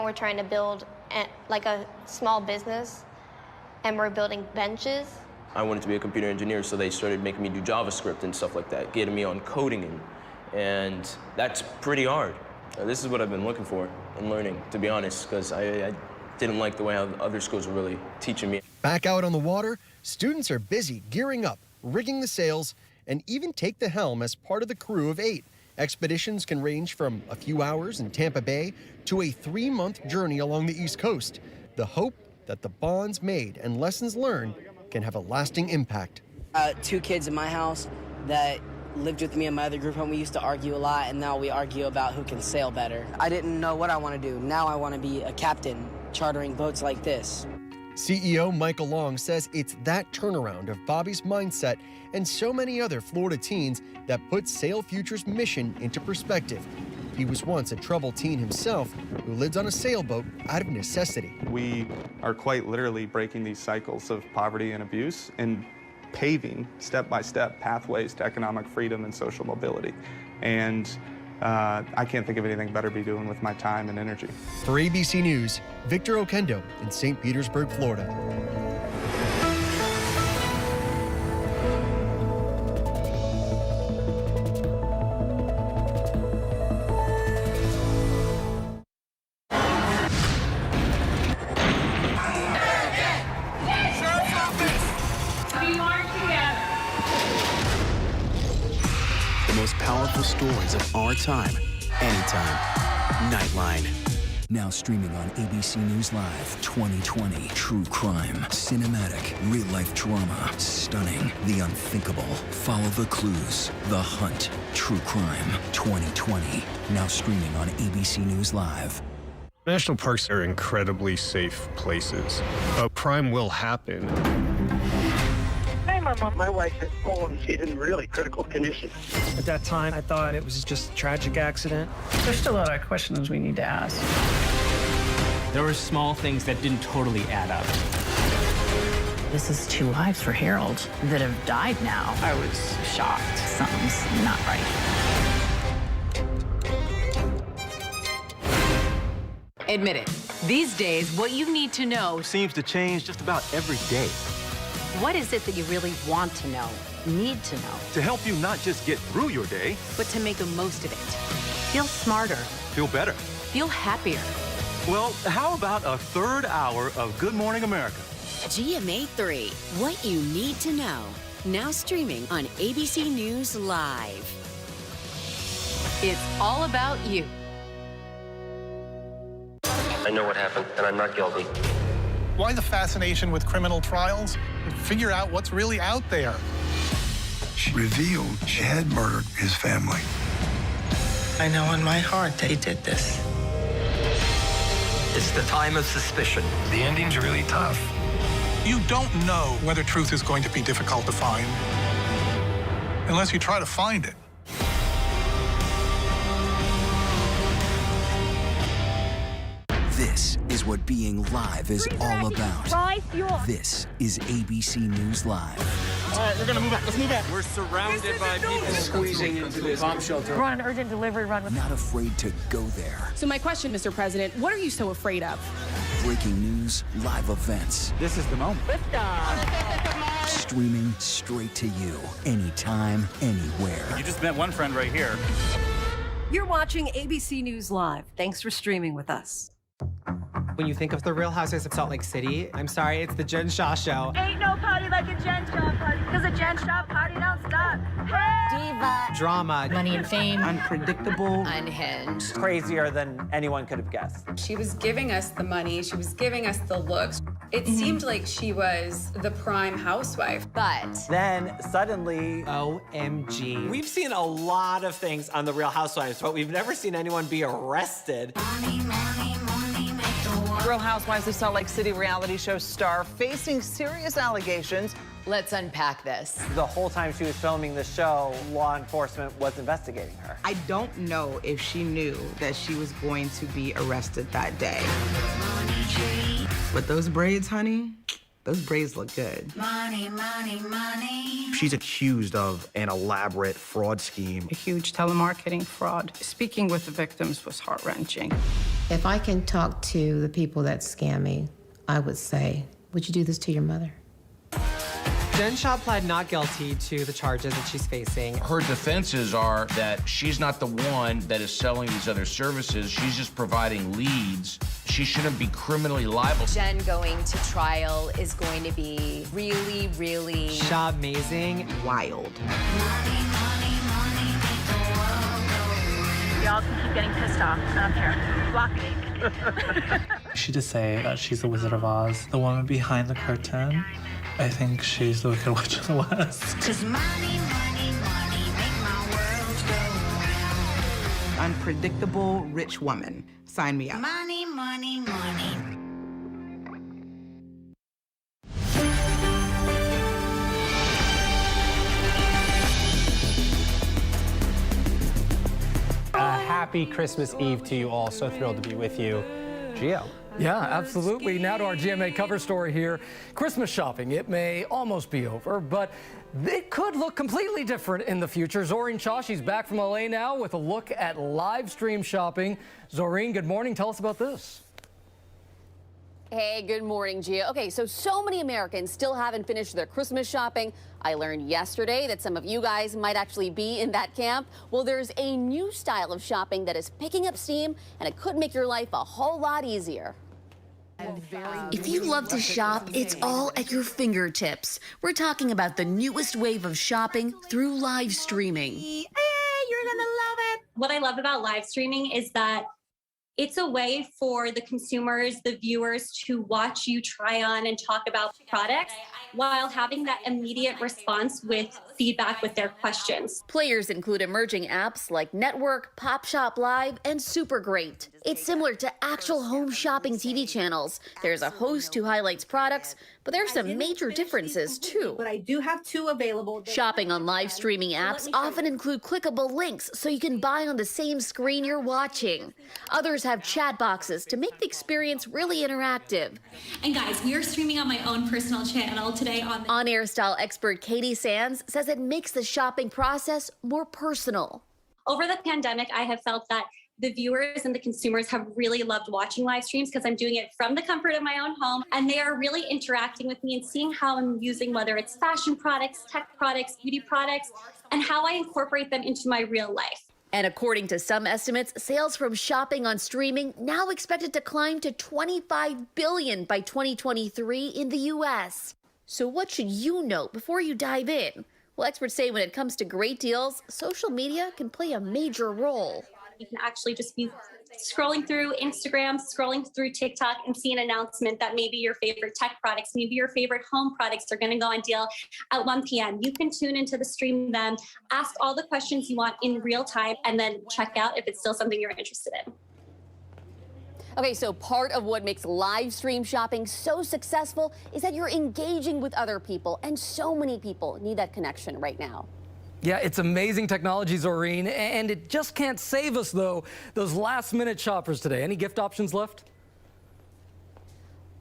We're trying to build like a small business, and we're building benches. I wanted to be a computer engineer, so they started making me do JavaScript and stuff like that, getting me on coding, and that's pretty hard. This is what I've been looking for and learning, to be honest, because I didn't like the way other schools were really teaching me. Back out on the water, students are busy gearing up, rigging the sails, and even take the helm as part of the crew of 8. Expeditions can range from a few hours in Tampa Bay to a 3-month journey along the East Coast. The hope that the bonds made and lessons learned can have a lasting impact. 2 kids in my house that lived with me and my other group home. We used to argue a lot, and now we argue about who can sail better. I didn't know what I want to do. Now I want to be a captain, chartering boats like this. CEO Michael Long says it's that turnaround of Bobby's mindset and so many other Florida teens that put Sail Future's mission into perspective. He was once a troubled teen himself who lived on a sailboat out of necessity. We are quite literally breaking these cycles of poverty and abuse and paving step-by-step pathways to economic freedom and social mobility. And I can't think of anything better to be doing with my time and energy. For ABC News, Victor Oquendo in St. Petersburg, Florida. Powerful stories of our time, anytime. Nightline. Now streaming on ABC News Live 2020. True crime, cinematic, real-life drama, stunning, the unthinkable. Follow the clues, the hunt. True crime 2020. Now streaming on ABC News Live. National parks are incredibly safe places. A crime will happen. My wife had fallen. She's in really critical condition. At that time, I thought it was just a tragic accident. There's still a lot of questions we need to ask. There were small things that didn't totally add up. This is 2 lives for Harold that have died now. I was shocked. Something's not right. Admit it. These days, what you need to know seems to change just about every day. What is it that you really want to know, need to know? To help you not just get through your day, but to make the most of it. Feel smarter. Feel better. Feel happier. Well, how about a 3rd hour of Good Morning America? GMA 3, what you need to know. Now streaming on ABC News Live. It's all about you. I know what happened, and I'm not guilty. Why the fascination with criminal trials? Figure out what's really out there. She revealed she had murdered his family. I know in my heart they did this. It's the time of suspicion. The ending's really tough. You don't know whether truth is going to be difficult to find unless you try to find it. This is what being live is all about. This is ABC News Live. All right, we're gonna move back. Let's move back. We're surrounded by people squeezing into this bomb shelter. We're on an urgent delivery run. Not afraid to go there. So my question, Mr. President, what are you so afraid of? Breaking news, live events. This is the moment. Streaming straight to you, anytime, anywhere. You just met one friend right here. You're watching ABC News Live. Thanks for streaming with us. When you think of the Real Housewives of Salt Lake City, I'm sorry, it's the Jen Shaw Show. Ain't no party like a Jen Shaw party, because a Jen Shaw party don't stop. Hey! Diva. Drama. Money and fame. Unpredictable. Unhinged. Crazier than anyone could have guessed. She was giving us the money. She was giving us the looks. It seemed like she was the prime housewife. But then suddenly, OMG. We've seen a lot of things on the Real Housewives, but we've never seen anyone be arrested. Real Housewives of Salt Lake City reality show star facing serious allegations. let's unpack this. The whole time she was filming the show, law enforcement was investigating her. I don't know if she knew that she was going to be arrested that day. But those braids, honey, those braids look good. Money, money, money. She's accused of an elaborate fraud scheme. A huge telemarketing fraud. Speaking with the victims was heart-wrenching. If I can talk to the people that scam me, I would say, would you do this to your mother? Jen Shaw pled not guilty to the charges that she's facing. Her defenses are that she's not the one that is selling these other services. She's just providing leads. She shouldn't be criminally liable. Jen going to trial is going to be really, really... Shaw amazing. Wild. Y'all can keep getting pissed off. I don't care. Block me. She did say that she's the Wizard of Oz, the woman behind the curtain. I think she's the Wicked Witch of the West. 'Cause money, money, money make my world go round. Unpredictable rich woman. Sign me up. Money, money, money. Happy Christmas Eve to you all. So thrilled to be with you. Gio. Yeah, absolutely. Now to our GMA cover story here. Christmas shopping, it may almost be over, but it could look completely different in the future. Zoreen Shaw, she's back from LA now with a look at live stream shopping. Zoreen, good morning. Tell us about this. Hey, good morning, Gia. Okay, so many Americans still haven't finished their Christmas shopping. I learned yesterday that some of you guys might actually be in that camp. Well, there's a new style of shopping that is picking up steam, and it could make your life a whole lot easier. If you love to shop, it's all at your fingertips. We're talking about the newest wave of shopping through live streaming. Hey, you're gonna love it. What I love about live streaming is that it's a way for the consumers, the viewers, to watch you try on and talk about products while having that immediate response with feedback with their questions. Players include emerging apps like Network, Pop Shop Live, and Super Great. It's similar to actual home shopping TV channels. There's a host who highlights products, but there's some major differences too. But I do have two available. Shopping on live streaming apps often include clickable links so you can buy on the same screen you're watching. Others have chat boxes to make the experience really interactive. And guys, we are streaming on my own personal channel today On-air style expert Katie Sands says it makes the shopping process more personal. Over the pandemic, I have felt that the viewers and the consumers have really loved watching live streams because I'm doing it from the comfort of my own home, and they are really interacting with me and seeing how I'm using, whether it's fashion products, tech products, beauty products, and how I incorporate them into my real life. And according to some estimates, sales from shopping on streaming now expected to climb to $25 billion by 2023 in the U.S. So what should you know before you dive in? Well, experts say when it comes to great deals, social media can play a major role. You can actually just be scrolling through Instagram, scrolling through TikTok, and see an announcement that maybe your favorite tech products, maybe your favorite home products are going to go on deal at 1 p.m. You can tune into the stream then, ask all the questions you want in real time, and then check out if it's still something you're interested in. Okay, so part of what makes live stream shopping so successful is that you're engaging with other people, and so many people need that connection right now. Yeah, it's amazing technology, Zoreen, and it just can't save us, though, those last-minute shoppers today. Any gift options left?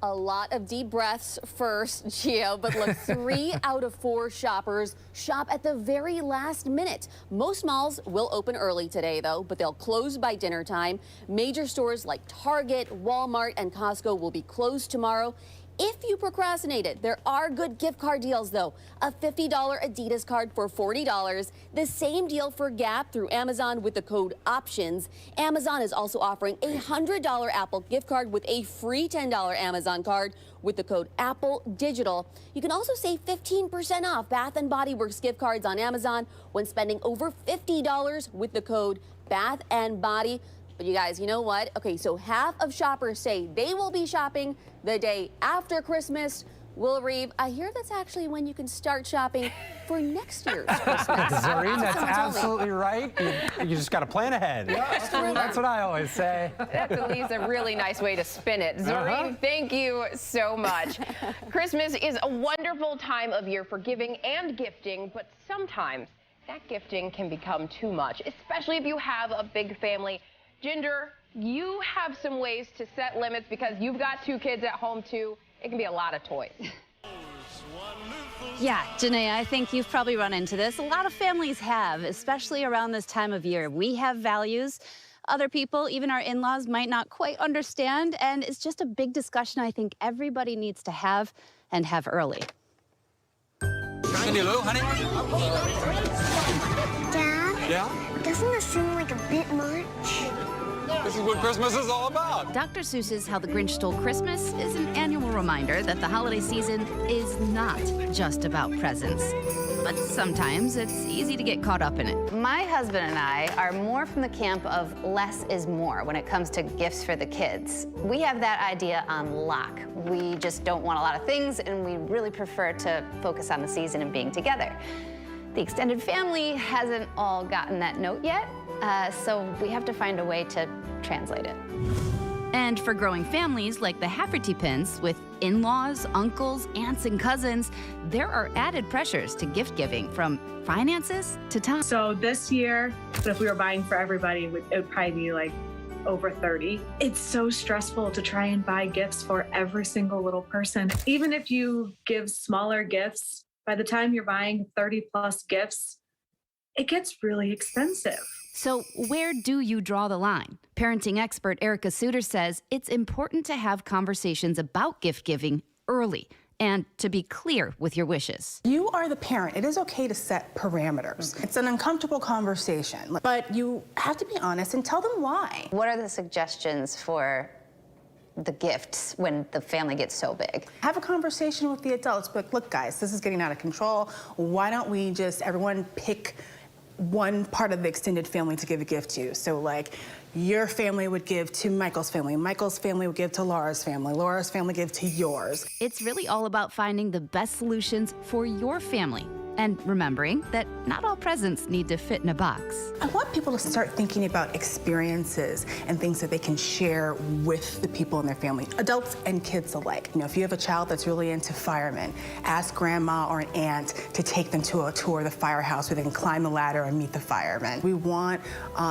A lot of deep breaths first, Gio, but look, 3 out of 4 shoppers shop at the very last minute. Most malls will open early today, though, but they'll close by dinner time. Major stores like Target, Walmart, and Costco will be closed tomorrow. If you procrastinated, there are good gift card deals, though. A $50 Adidas card for $40. The same deal for Gap through Amazon with the code OPTIONS. Amazon is also offering a $100 Apple gift card with a free $10 Amazon card with the code Apple Digital. You can also save 15% off Bath & Body Works gift cards on Amazon when spending over $50 with the code Bath & Body. But you guys, you know what? Okay, so half of shoppers say they will be shopping the day after Christmas. Will Reeve, I hear that's actually when you can start shopping for next year's Christmas. Zoreen, that's absolutely right. You just got to plan ahead. That's what I always say. That's at least a really nice way to spin it. Zoreen, thank you so much. Christmas is a wonderful time of year for giving and gifting, but sometimes that gifting can become too much, especially if you have a big family. Ginger, you have some ways to set limits because you've got 2 kids at home too. It can be a lot of toys. Yeah, Janae, I think you've probably run into this. A lot of families have, especially around this time of year. We have values Other people, even our in-laws, might not quite understand, and it's just a big discussion I think everybody needs to have and have early. Cindy Lou, honey? Dad? Yeah? Doesn't this seem like a bit much? This is what Christmas is all about. Dr. Seuss's How the Grinch Stole Christmas is an annual reminder that the holiday season is not just about presents. But sometimes it's easy to get caught up in it. My husband and I are more from the camp of less is more when it comes to gifts for the kids. We have that idea on lock. We just don't want a lot of things, and we really prefer to focus on the season and being together. The extended family hasn't all gotten that note yet, so we have to find a way to translate it. And for growing families like the Hafferty Pins, with in-laws, uncles, aunts, and cousins, there are added pressures to gift giving, from finances to time. So this year, if we were buying for everybody, it would probably be like over 30. It's so stressful to try and buy gifts for every single little person. Even if you give smaller gifts, by the time you're buying 30 plus gifts, it gets really expensive. So where do you draw the line? Parenting expert Erica Suter says it's important to have conversations about gift giving early and to be clear with your wishes. You are the parent. It is okay to set parameters. Okay. It's an uncomfortable conversation, but you have to be honest and tell them why. What are the suggestions for the gifts when the family gets so big? Have a conversation with the adults, but look guys, this is getting out of control. Why don't we just everyone pick one part of the extended family to give a gift to? So like your family would give to Michael's family would give to Laura's family give to yours. It's really all about finding the best solutions for your family and remembering that not all presents need to fit in a box. I want people to start thinking about experiences and things that they can share with the people in their family, adults and kids alike. You know, if you have a child that's really into firemen, ask grandma or an aunt to take them to a tour of the firehouse where they can climb the ladder and meet the firemen. We want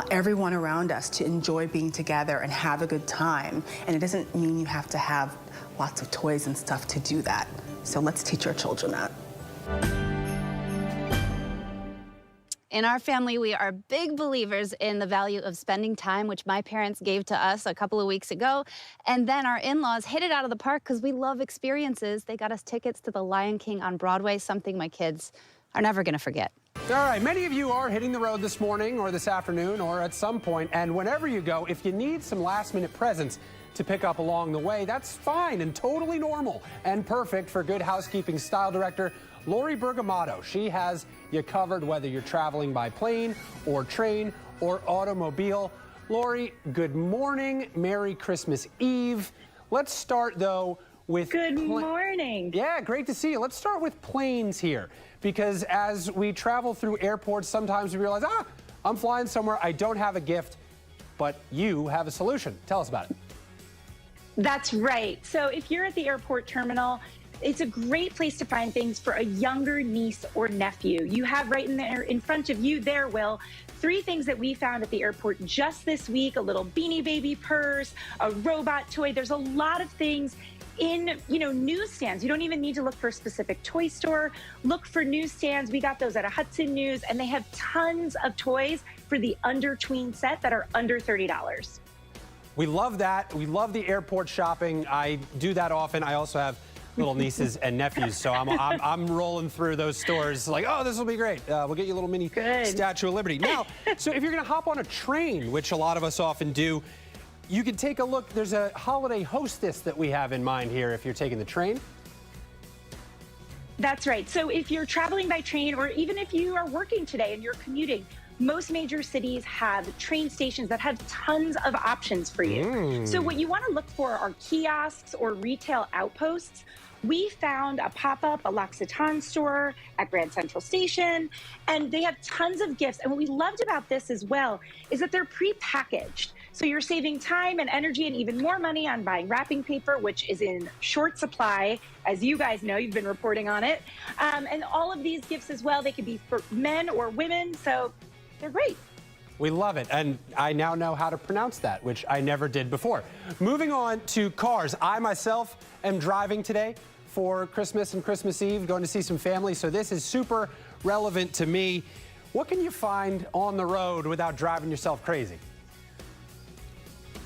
everyone around us to enjoy being together and have a good time. And it doesn't mean you have to have lots of toys and stuff to do that. So let's teach our children that. In our family, we are big believers in the value of spending time, which my parents gave to us a couple of weeks ago. And then our in-laws hit it out of the park because we love experiences. They got us tickets to The Lion King on Broadway, something my kids are never going to forget. All right, many of you are hitting the road this morning or this afternoon or at some point, and whenever you go, if you need some last-minute presents to pick up along the way, that's fine and totally normal and perfect for Good Housekeeping style director Lori Bergamatto. She has you covered whether you're traveling by plane or train or automobile. Lori, good morning. Merry Christmas Eve. Let's start, though, with... Good morning. Yeah, great to see you. Let's start with planes here, because as we travel through airports, sometimes we realize, I'm flying somewhere, I don't have a gift, but you have a solution. Tell us about it. That's right. So if you're at the airport terminal, it's a great place to find things for a younger niece or nephew. You have right in there in front of you there, Will, 3 things that we found at the airport just this week: a little Beanie Baby purse, a robot toy. There's a lot of things in, newsstands. You don't even need to look for a specific toy store. Look for newsstands. We got those at a Hudson News, and they have tons of toys for the under-tween set that are under $30. We love that. We love the airport shopping. I do that often. I also have little nieces and nephews, so I'm rolling through those stores like, oh, this will be great. We'll get you a little mini Statue of Liberty. Now, so if you're going to hop on a train, which a lot of us often do, you can take a look. There's a holiday hostess that we have in mind here if you're taking the train. That's right. So if you're traveling by train, or even if you are working today and you're commuting, most major cities have train stations that have tons of options for you. So what you want to look for are kiosks or retail outposts. We found a pop-up, a L'Occitane store at Grand Central Station, and they have tons of gifts. And what we loved about this as well is that they're pre-packaged. So you're saving time and energy and even more money on buying wrapping paper, which is in short supply. As you guys know, you've been reporting on it. And all of these gifts as well, they could be for men or women, so they're great. We love it, and I now know how to pronounce that, which I never did before. Moving on to cars. I myself am driving today for Christmas and Christmas Eve, going to see some family, so this is super relevant to me. What can you find on the road without driving yourself crazy?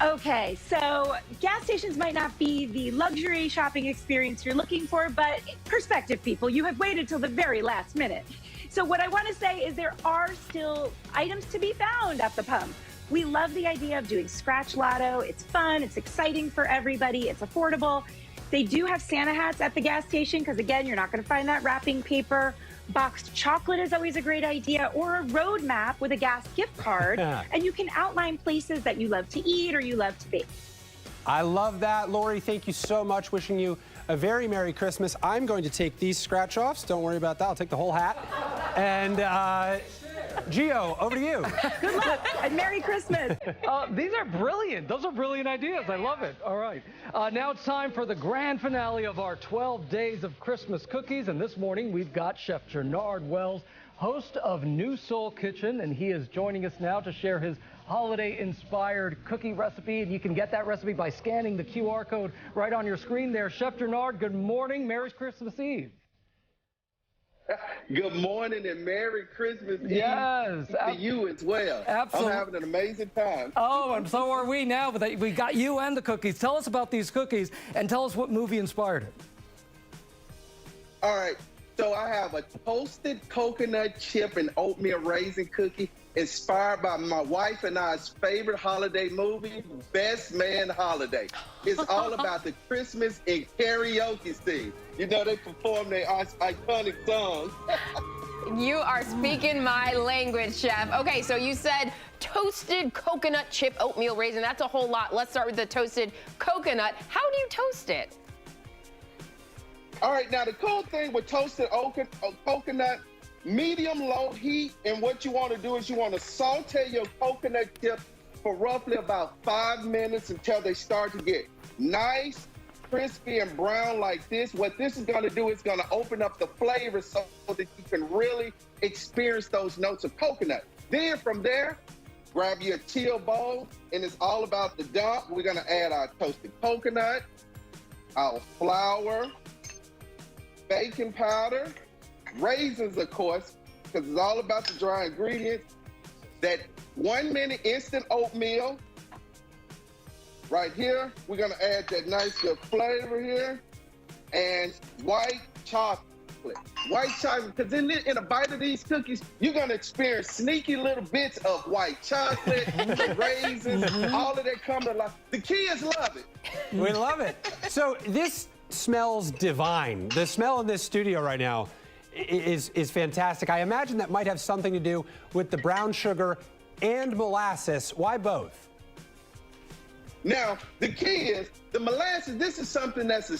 Okay, so gas stations might not be the luxury shopping experience you're looking for, but perspective, people, you have waited till the very last minute. So what I want to say is there are still items to be found at the pump. We love the idea of doing scratch lotto. It's fun, it's exciting for everybody, it's affordable. They do have Santa hats at the gas station because, again, you're not going to find that wrapping paper. Boxed chocolate is always a great idea, or a road map with a gas gift card, and you can outline places that you love to eat or you love to bake. I love that. Lori, thank you so much. Wishing you a very Merry Christmas. I'm going to take these scratch-offs. Don't worry about that. I'll take the whole hat. And Gio, over to you. Good luck and Merry Christmas. These are brilliant. Those are brilliant ideas. I love it. All right. Now it's time for the grand finale of our 12 Days of Christmas Cookies. And this morning we've got Chef Gennard Wells, host of New Soul Kitchen, and he is joining us now to share his holiday-inspired cookie recipe. And you can get that recipe by scanning the QR code right on your screen there. Chef Gennard, good morning. Merry Christmas Eve. Good morning and Merry Christmas Eve to you as well. Absolutely. I'm having an amazing time. Oh, and so are we now. But we got you and the cookies. Tell us about these cookies and tell us what movie inspired it. All right. So I have a toasted coconut chip and oatmeal raisin cookie inspired by my wife and I's favorite holiday movie, Best Man Holiday. It's all about the Christmas and karaoke scene. You know, they perform their iconic songs. You are speaking my language, Chef. Okay, so you said toasted coconut chip oatmeal raisin. That's a whole lot. Let's start with the toasted coconut. How do you toast it? All right, now the cool thing with toasted coconut, medium-low heat, and what you want to do is you want to saute your coconut chips for roughly about 5 minutes until they start to get nice, crispy, and brown like this. What this is going to do is going to open up the flavor so that you can really experience those notes of coconut. Then from there, grab your chill bowl, and it's all about the dump. We're going to add our toasted coconut, our flour, baking powder, raisins, of course, because it's all about the dry ingredients. That 1 minute instant oatmeal. Right here, we're gonna add that nice good flavor here. And white chocolate. White chocolate, because in a bite of these cookies, you're gonna experience sneaky little bits of white chocolate, the raisins, all of that come to life. The kids love it. We love it. So this smells divine. The smell in this studio right now is fantastic. I imagine that might have something to do with the brown sugar and molasses. Why both? Now, the key is the molasses. This is something that's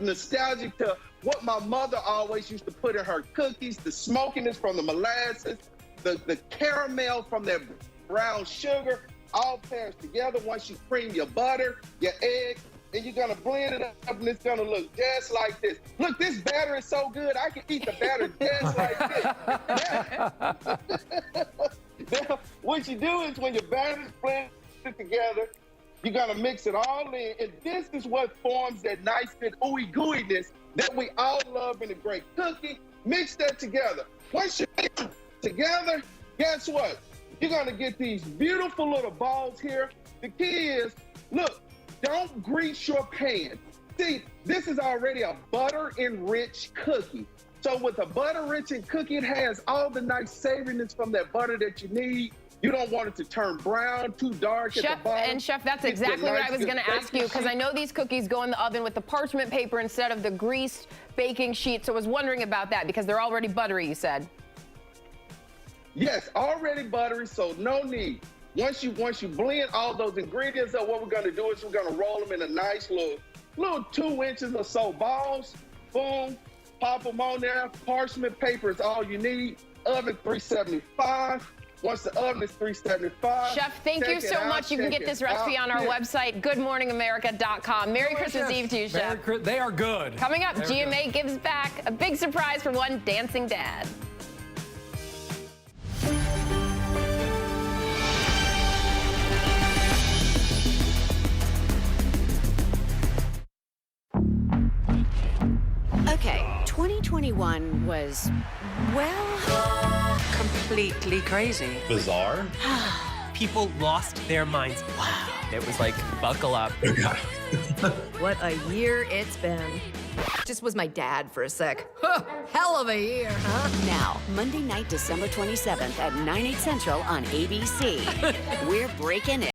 nostalgic to what my mother always used to put in her cookies, the smokiness from the molasses, the caramel from that brown sugar, all pairs together. Once you cream your butter, your egg, and you're gonna blend it up, and it's gonna look just like this. Look, this batter is so good, I can eat the batter just like this. Now, what you do is when your batter is blended together, you're gonna mix it all in, and this is what forms that nice good ooey gooeyness that we all love in a great cookie. Mix that together. Once you mix it together, guess what? You're gonna get these beautiful little balls here. The key is, look, don't grease your pan. See, this is already a butter-enriched cookie. So with a butter-enriched cookie, it has all the nice savoriness from that butter that you need. You don't want it to turn brown, too dark at the bottom. And Chef, that's exactly what I was going to ask you, because I know these cookies go in the oven with the parchment paper instead of the greased baking sheet. So I was wondering about that because they're already buttery, you said. Yes, already buttery, so no need. Once you blend all those ingredients up, what we're going to do is we're going to roll them in a nice little 2 inches or so balls. Boom, pop them on there. Parchment paper is all you need. Oven 375. Once the oven is 375. Chef, thank you so much. You can get this recipe on our website, goodmorningamerica.com. Merry Christmas Eve to you, Chef. They are good. Coming up, GMA gives back a big surprise for one dancing dad. Okay, 2021 was, well, Completely crazy. Bizarre? people lost their minds. Wow. It was like, buckle up. What a year it's been. Just was my dad for a sec. Hell of a year, huh? Now, Monday night, December 27th at 9/8 Central on ABC. We're breaking it.